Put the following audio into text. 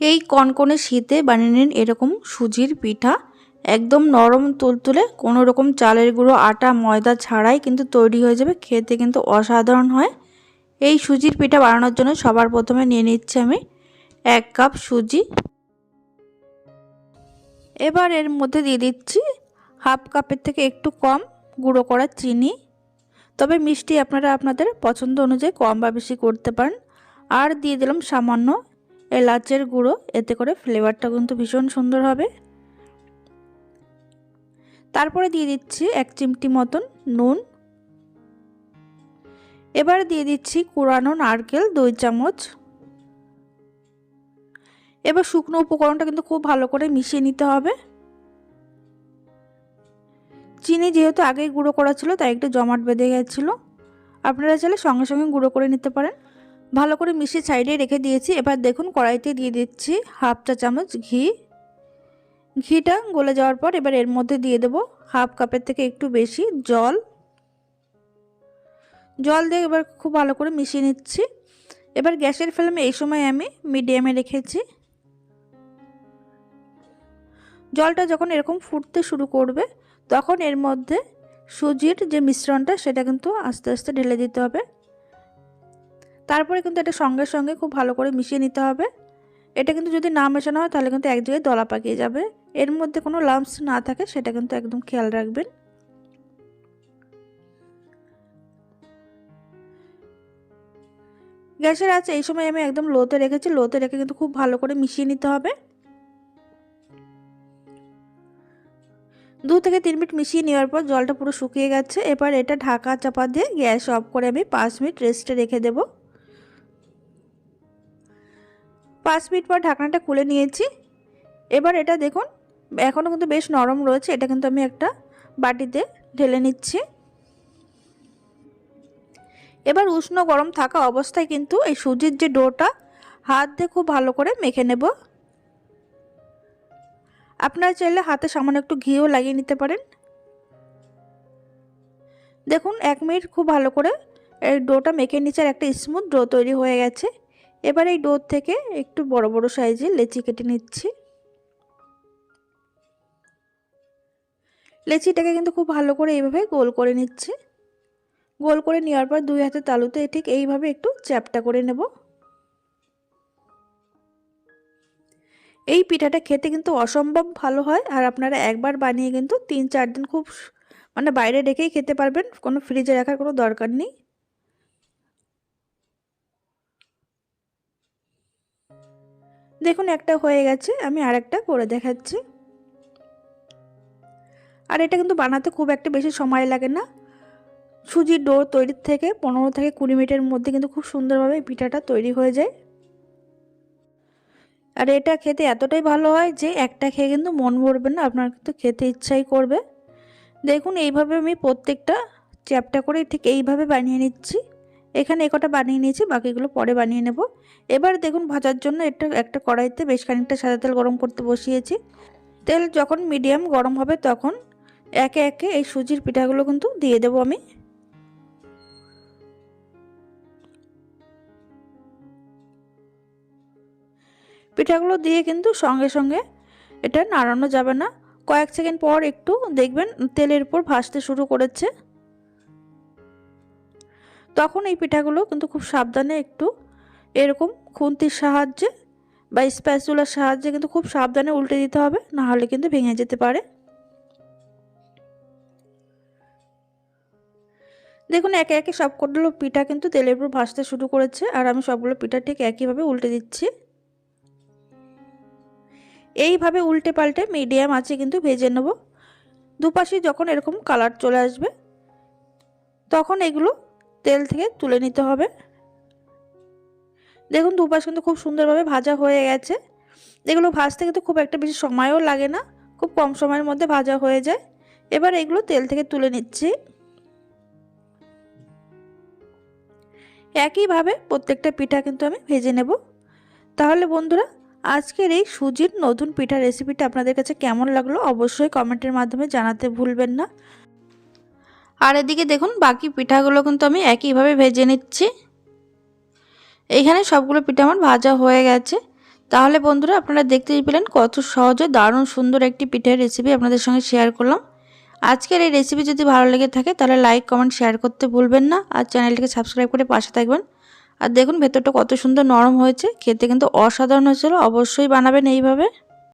এই কনকনে শীতে বানিয়ে নিন এরকম সুজির পিঠা। একদম নরম তুলতুলে, কোনো রকম চালের গুঁড়ো, আটা, ময়দা ছাড়াই কিন্তু তৈরি হয়ে যাবে। খেতে কিন্তু অসাধারণ হয়। এই সুজির পিঠা বানানোর জন্য সবার প্রথমে নিয়ে নিচ্ছি আমি 1 কাপ সুজি। এবার এর মধ্যে দিয়ে দিচ্ছি হাফ কাপের থেকে একটু কম গুঁড়ো করা চিনি। তবে মিষ্টি আপনারা আপনাদের পছন্দ অনুযায়ী কম বা বেশি করতে পারেন। আর দিয়ে দিলাম সামান্য এলাচের গুঁড়ো, এতে করে ফ্লেভারটা কিন্তু ভীষণ সুন্দর হবে। তারপরে দিয়ে দিচ্ছি 1 চিমটি মতন নুন। এবার দিয়ে দিচ্ছি কুড়ানো নারকেল 2 চামচ। এবার শুকনো উপকরণটা কিন্তু খুব ভালো করে মিশিয়ে নিতে হবে। চিনি যেহেতু আগেই গুঁড়ো করা ছিল তাই একটু জমাট বেঁধে গেছিলো, আপনারা চাইলে সঙ্গে সঙ্গে গুঁড়ো করে নিতে পারেন। ভালো করে মিশিয়ে সাইডে রেখে দিয়েছি। এবার দেখুন কড়াইতে দিয়ে দিচ্ছি হাফ চা চামচ ঘি। ঘিটা গলে যাওয়ার পর এবার এর মধ্যে দিয়ে দেব হাফ কাপের থেকে একটু বেশি জল। জল দিয়ে এবার খুব ভালো করে মিশিয়ে নিচ্ছি। এবার গ্যাসের ফ্লেম এই সময় আমি মিডিয়ামে রেখেছি। জলটা যখন এরকম ফুটতে শুরু করবে তখন এর মধ্যে সুজির যে মিশ্রণটা সেটা কিন্তু আস্তে আস্তে ঢেলে দিতে হবে। তারপরে কিন্তু এটা সঙ্গে সঙ্গে খুব ভালো করে মিশিয়ে নিতে হবে। এটা কিন্তু যদি না মেশানো হয় তাহলে কিন্তু এক জায়গায় দলা পাকিয়ে যাবে। এর মধ্যে কোনো লাম্পস না থাকে সেটা কিন্তু একদম খেয়াল রাখবেন। গ্যাসের আঁচ এই সময় আমি একদম লোতে রেখেছি। লোতে রেখে কিন্তু খুব ভালো করে মিশিয়ে নিতে হবে। 2 থেকে 3 মিনিট মিশিয়ে নেওয়ার পর জলটা পুরো শুকিয়ে গেছে। এবার এটা ঢাকা চাপা দিয়ে গ্যাস অফ করে আমি 5 মিনিট রেস্টে রেখে দেব। 5 মিনিট পর ঢাকনাটা খুলে নিয়েছি। এবার এটা দেখুন এখনও কিন্তু বেশ নরম রয়েছে। এটা কিন্তু আমি একটা বাটিতে ঢেলে নিচ্ছি। এবার উষ্ণ গরম থাকা অবস্থায় কিন্তু এই সুজির যে ডোটা হাত দিয়ে খুব ভালো করে মেখে নেব। আপনারা চাইলে হাতে সামান্য একটু ঘিও লাগিয়ে নিতে পারেন। দেখুন 1 মিনিট খুব ভালো করে এই ডোটা মেখে নিচে আর একটা স্মুথ ডো তৈরি হয়ে গেছে। এবার এই ডো থেকে একটু বড় বড় সাইজে লেচি কেটে নিচ্ছি। লেচিটাকে কিন্তু খুব ভালো করে এইভাবে গোল করে নিচ্ছি। গোল করে নেওয়ার পর 2 হাতের তালুতে ঠিক এইভাবে একটু চ্যাপটা করে নেব। এই পিঠাটা খেতে কিন্তু অসম্ভব ভালো হয়। আর আপনারা একবার বানিয়ে কিন্তু 3-4 দিন খুব বাইরে রেখেই খেতে পারবেন, কোনো ফ্রিজে রাখার কোনো দরকার নেই। দেখুন একটা হয়ে গেছে, আমি আরেকটা করে দেখাচ্ছি। আর এটা কিন্তু বানাতে খুব একটা বেশি সময় লাগে না। সুজির ডো তৈরির থেকে 15 থেকে 20 মিনিটের মধ্যে কিন্তু খুব সুন্দরভাবে পিঠাটা তৈরি হয়ে যায়। আর এটা খেতে এতটাই ভালো হয় যে একটা খেয়ে কিন্তু মন ভরবে না, আপনার কিন্তু খেতে ইচ্ছাই করবে। দেখুন এইভাবে আমি প্রত্যেকটা চ্যাপটা করে ঠিক এইভাবে বানিয়ে নিচ্ছি। এখানে একটা বানিয়ে নিয়েছি, বাকিগুলো পরে বানিয়ে নেব। এবার দেখুন ভাজার জন্য একটা কড়াইতে বেশ খানিকটা সাদা তেল গরম করতে বসিয়েছি। তেল যখন মিডিয়াম গরম হবে তখন একে একে এই সুজির পিঠাগুলো কিন্তু দিয়ে দেব আমি। পিঠাগুলো দিয়ে কিন্তু সঙ্গে সঙ্গে এটা নাড়ানো যাবে না। কয়েক সেকেন্ড পর একটু দেখবেন তেলের উপর ভাসতে শুরু করেছে। তখন এই পিঠাগুলো কিন্তু খুব সাবধানে একটু এরকম খুন্তির সাহায্যে বা স্প্যাচুলার সাহায্যে কিন্তু খুব সাবধানে উল্টে দিতে হবে, না হলে কিন্তু ভেঙে যেতে পারে। দেখুন একে একে সবকগুলো পিঠা কিন্তু তেলের উপর ভাসতে শুরু করেছে আর আমি সবগুলো পিঠা ঠিক একইভাবে উল্টে দিচ্ছি। এইভাবে উল্টে পাল্টে মিডিয়াম আঁচে কিন্তু ভেজে নেব। দুপাশে যখন এরকম কালার চলে আসবে তখন এগুলো তেল থেকে তুলে নিতে হবে। দেখুন দুপাশ কিন্তু খুব সুন্দরভাবে ভাজা হয়ে গেছে। এগুলো ভাজতে কিন্তু খুব একটা বেশি সময়ও লাগে না, খুব কম সময়ের মধ্যে ভাজা হয়ে যায়। এবার এগুলো তেল থেকে তুলে নিচ্ছি। একইভাবে প্রত্যেকটা পিঠা কিন্তু আমি ভেজে নেব। তাহলে বন্ধুরা আজকের এই সুজির নতুন পিঠা রেসিপিটা আপনাদের কাছে কেমন লাগলো অবশ্যই কমেন্টের মাধ্যমে জানাতে ভুলবেন না। আর এদিকে দেখুন বাকি পিঠাগুলো কিন্তু আমি একইভাবে ভেজে নিচ্ছি। এইখানে সবগুলো পিঠা আমার ভাজা হয়ে গেছে। তাহলে বন্ধুরা আপনারা দেখতেই পেলেন কত সহজে দারুণ সুন্দর একটি পিঠের রেসিপি আপনাদের সঙ্গে শেয়ার করলাম। আজকের এই রেসিপি যদি ভালো লেগে থাকে তাহলে লাইক কমেন্ট শেয়ার করতে ভুলবেন না, আর চ্যানেলটিকে সাবস্ক্রাইব করে পাশে থাকবেন। আর দেখুন ভেতরটা কত সুন্দর নরম হয়েছে, খেতে কিন্তু অসাধারণ হয়েছিল। অবশ্যই বানাবেন এইভাবে।